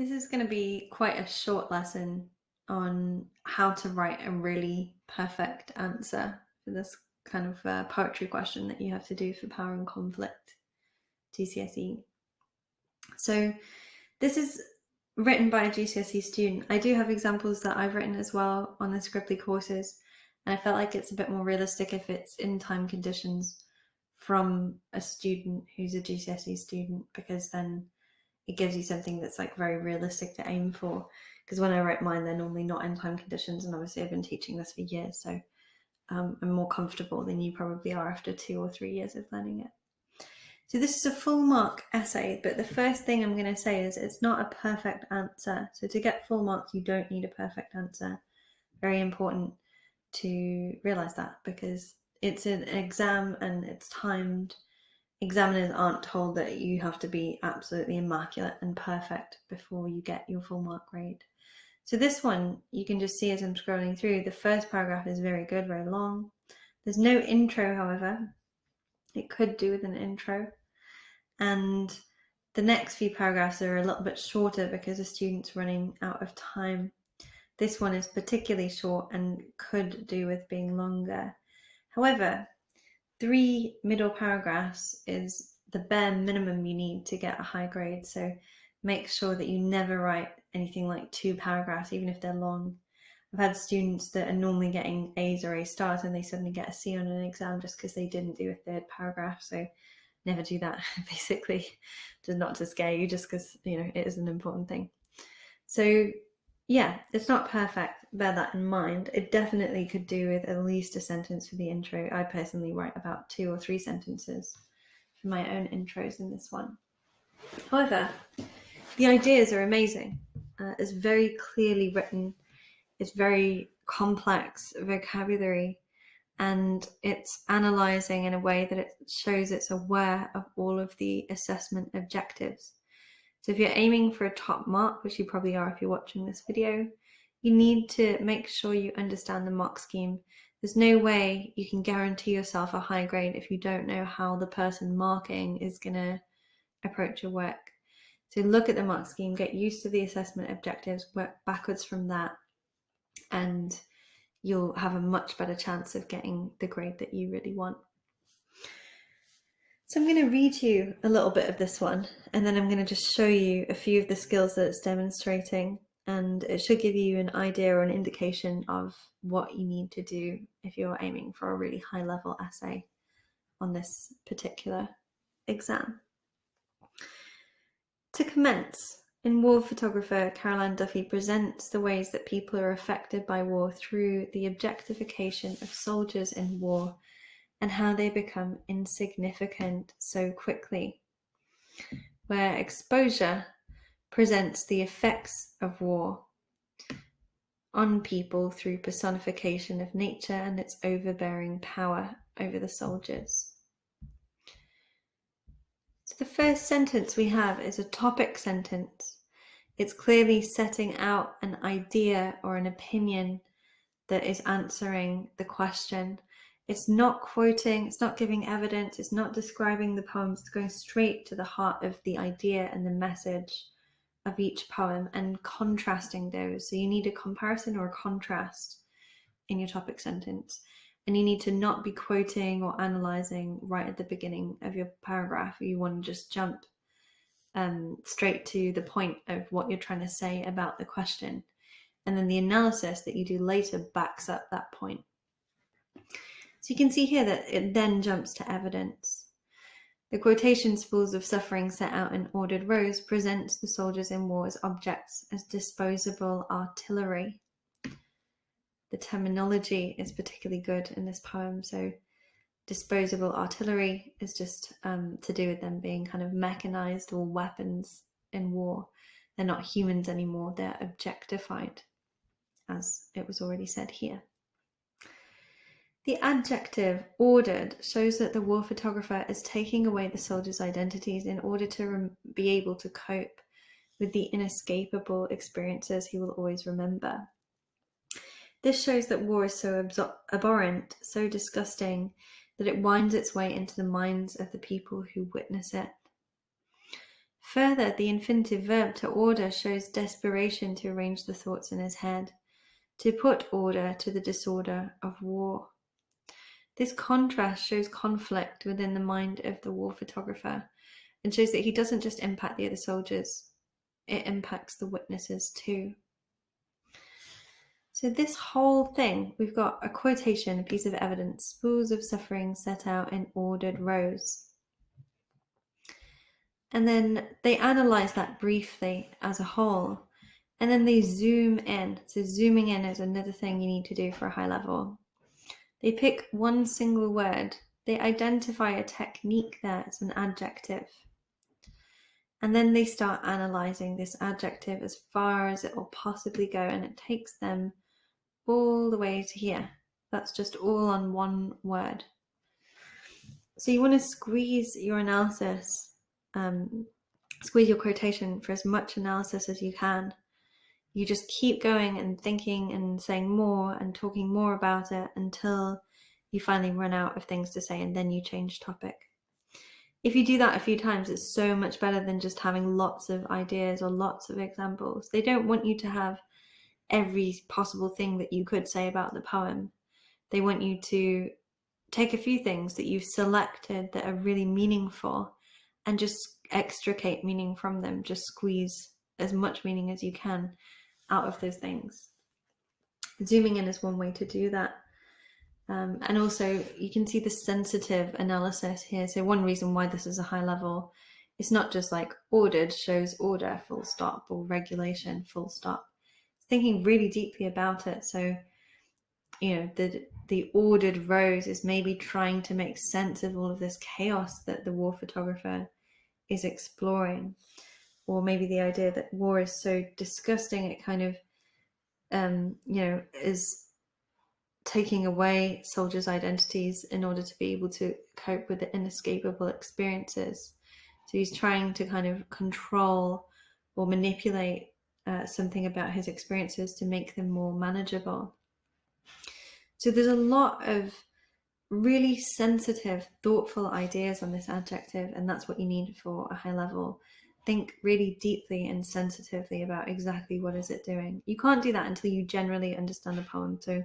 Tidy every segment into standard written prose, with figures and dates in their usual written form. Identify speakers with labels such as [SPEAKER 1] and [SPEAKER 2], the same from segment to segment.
[SPEAKER 1] This is going to be quite a short lesson on how to write a really perfect answer for this kind of poetry question that you have to do for Power and Conflict GCSE. So this is written by a GCSE student. I do have examples that I've written as well on the Scribbly courses, and I felt like it's a bit more realistic if it's in time conditions from a student who's a GCSE student, because then it gives you something that's like very realistic to aim for. Because when I write mine, they're normally not in time conditions, and obviously I've been teaching this for years, so I'm more comfortable than you probably are after 2 or 3 years of learning it. So this is a full mark essay, but the first thing I'm going to say is it's not a perfect answer. So to get full marks, you don't need a perfect answer. Very important to realize that, because it's an exam and it's timed. Examiners aren't told that you have to be absolutely immaculate and perfect before you get your full mark grade. So this one, you can just see as I'm scrolling through, the first paragraph is very good, very long. There's no intro, however. It could do with an intro. And the next few paragraphs are a little bit shorter because the student's running out of time. This one is particularly short and could do with being longer. However, 3 middle paragraphs is the bare minimum you need to get a high grade. So make sure that you never write anything like 2 paragraphs, even if they're long. I've had students that are normally getting A's or A stars and they suddenly get a C on an exam just because they didn't do a 3rd paragraph. So never do that, basically, just not to scare you, just because, it is an important thing. So yeah, it's not perfect, bear that in mind. It definitely could do with at least a sentence for the intro. I personally write about 2 or 3 sentences for my own intros in this one. However, the ideas are amazing. It's very clearly written. It's very complex vocabulary, and it's analysing in a way that it shows it's aware of all of the assessment objectives. So if you're aiming for a top mark, which you probably are if you're watching this video, you need to make sure you understand the mark scheme. There's no way you can guarantee yourself a high grade if you don't know how the person marking is going to approach your work. So look at the mark scheme, get used to the assessment objectives, work backwards from that, and you'll have a much better chance of getting the grade that you really want. So I'm going to read you a little bit of this one, and then I'm going to just show you a few of the skills that it's demonstrating, and it should give you an idea or an indication of what you need to do if you're aiming for a really high level essay on this particular exam. To commence, in War Photographer, Caroline Duffy presents the ways that people are affected by war through the objectification of soldiers in war and how they become insignificant so quickly, where exposure presents the effects of war on people through personification of nature and its overbearing power over the soldiers. So the first sentence we have is a topic sentence. It's clearly setting out an idea or an opinion that is answering the question. It's not quoting, it's not giving evidence, it's not describing the poems, it's going straight to the heart of the idea and the message of each poem and contrasting those. So you need a comparison or a contrast in your topic sentence. And you need to not be quoting or analysing right at the beginning of your paragraph. You want to just jump straight to the point of what you're trying to say about the question. And then the analysis that you do later backs up that point. So you can see here that it then jumps to evidence. The quotation spools of suffering set out in ordered rows presents the soldiers in war as objects, as disposable artillery. The terminology is particularly good in this poem. So disposable artillery is just to do with them being kind of mechanized or weapons in war. They're not humans anymore, they're objectified, as it was already said here. The adjective ordered shows that the war photographer is taking away the soldiers' identities in order to be able to cope with the inescapable experiences he will always remember. This shows that war is so abhorrent, so disgusting, that it winds its way into the minds of the people who witness it. Further, the infinitive verb to order shows desperation to arrange the thoughts in his head, to put order to the disorder of war. This contrast shows conflict within the mind of the war photographer and shows that he doesn't just impact the other soldiers, it impacts the witnesses too. So this whole thing, we've got a quotation, a piece of evidence, spools of suffering set out in ordered rows. And then they analyze that briefly as a whole, and then they zoom in. So zooming in is another thing you need to do for a high level. They pick one single word. They identify a technique there as an adjective. And then they start analyzing this adjective as far as it will possibly go, and it takes them all the way to here. That's just all on one word. So you want to squeeze your analysis, squeeze your quotation for as much analysis as you can. You just keep going and thinking and saying more and talking more about it until you finally run out of things to say, and then you change topic. If you do that a few times, it's so much better than just having lots of ideas or lots of examples. They don't want you to have every possible thing that you could say about the poem. They want you to take a few things that you've selected that are really meaningful and just extricate meaning from them. Just squeeze as much meaning as you can out of those things. Zooming in is one way to do that. And also you can see the sensitive analysis here. So one reason why this is a high level, it's not just like ordered shows order, full stop, or regulation, full stop. It's thinking really deeply about it. So, you know, the ordered rows is maybe trying to make sense of all of this chaos that the war photographer is exploring. Or maybe the idea that war is so disgusting, it kind of, is taking away soldiers' identities in order to be able to cope with the inescapable experiences. So he's trying to kind of control or manipulate something about his experiences to make them more manageable. So there's a lot of really sensitive, thoughtful ideas on this adjective, and that's what you need for a high level. Think really deeply and sensitively about exactly what is it doing. You can't do that until you generally understand the poem. So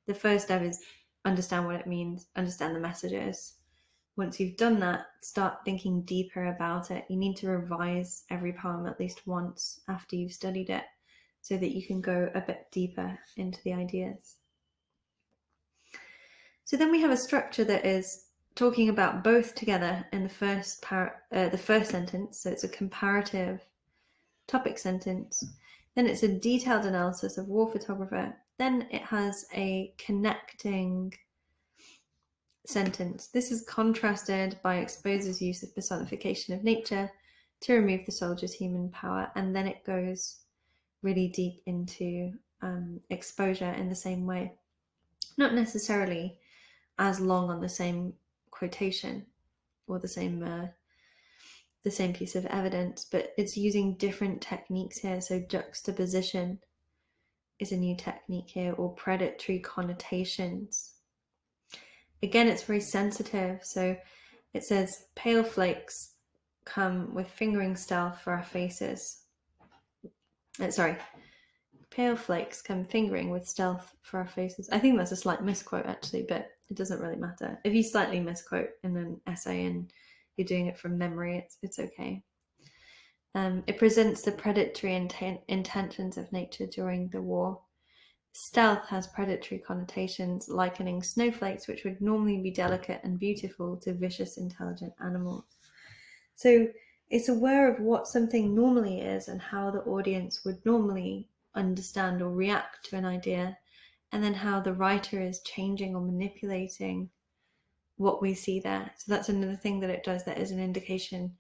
[SPEAKER 1] the first step is understand what it means, understand the messages. Once you've done that, start thinking deeper about it. You need to revise every poem at least once after you've studied it so that you can go a bit deeper into the ideas. So then we have a structure that is talking about both together in the first sentence. So it's a comparative topic sentence. Then it's a detailed analysis of war photographer. Then it has a connecting sentence. This is contrasted by exposer's use of personification of nature to remove the soldier's human power. And then it goes really deep into exposure in the same way. Not necessarily as long on the same quotation or the same piece of evidence, but it's using different techniques here. So juxtaposition is a new technique here, or predatory connotations. Again, it's very sensitive. So it says, pale flakes come with fingering stealth for our faces. Pale flakes come fingering with stealth for our faces. I think that's a slight misquote actually, but it doesn't really matter. If you slightly misquote in an essay and you're doing it from memory, it's okay. It presents the predatory intentions of nature during the war. Stealth has predatory connotations, likening snowflakes, which would normally be delicate and beautiful, to vicious, intelligent animals. So it's aware of what something normally is and how the audience would normally understand or react to an idea, and then how the writer is changing or manipulating what we see there. So that's another thing that it does that is an indication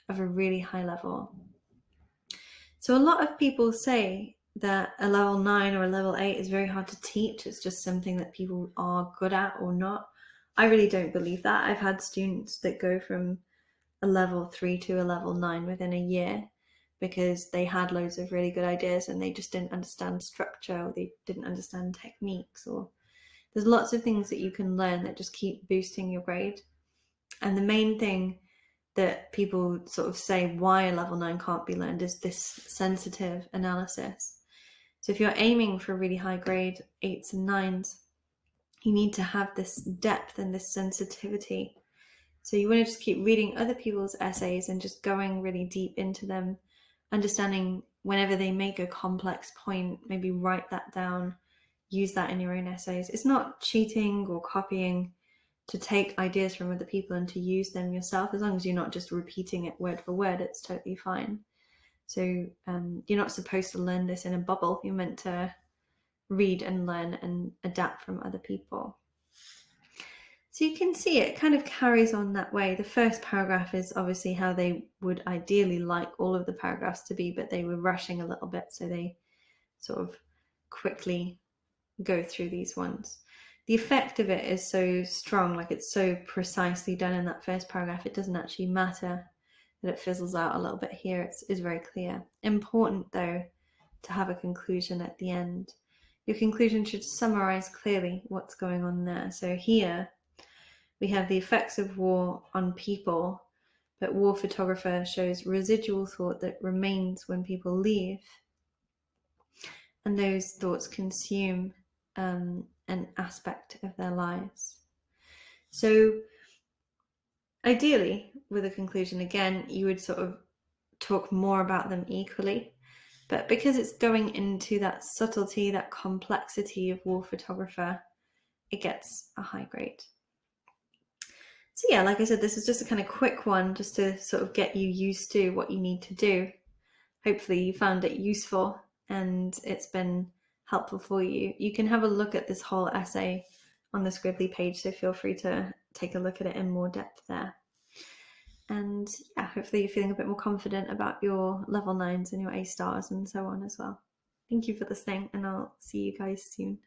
[SPEAKER 1] of a really high level. So a lot of people say that a level 9 or a level 8 is very hard to teach. It's just something that people are good at or not. I really don't believe that. I've had students that go from a level 3 to a level 9 within a year because they had loads of really good ideas and they just didn't understand structure, or they didn't understand techniques, or there's lots of things that you can learn that just keep boosting your grade. And the main thing that people sort of say why a level 9 can't be learned is this sensitive analysis. So if you're aiming for a really high grade, 8s and 9s, you need to have this depth and this sensitivity. So you want to just keep reading other people's essays and just going really deep into them, understanding whenever they make a complex point, maybe write that down, use that in your own essays. It's not cheating or copying to take ideas from other people and to use them yourself. As long as you're not just repeating it word for word, it's totally fine. So you're not supposed to learn this in a bubble. You're meant to read and learn and adapt from other people. So you can see it kind of carries on that way. The first paragraph is obviously how they would ideally like all of the paragraphs to be, but they were rushing a little bit, so they sort of quickly go through these ones. The effect of it is so strong, like it's so precisely done in that first paragraph, it doesn't actually matter that it fizzles out a little bit here. It's very clear. Important, though, to have a conclusion at the end. Your conclusion should summarize clearly what's going on there. So here we have the effects of war on people, but war photographer shows residual thought that remains when people leave, and those thoughts consume an aspect of their lives. So ideally, with a conclusion, again, you would sort of talk more about them equally, but because it's going into that subtlety, that complexity of war photographer, it gets a high grade. So yeah, like I said, this is just a kind of quick one just to sort of get you used to what you need to do. Hopefully you found it useful and it's been helpful for you. You can have a look at this whole essay on the Scribbly page, so feel free to take a look at it in more depth there. And yeah, hopefully you're feeling a bit more confident about your level 9s and your A stars and so on as well. Thank you for listening, and I'll see you guys soon.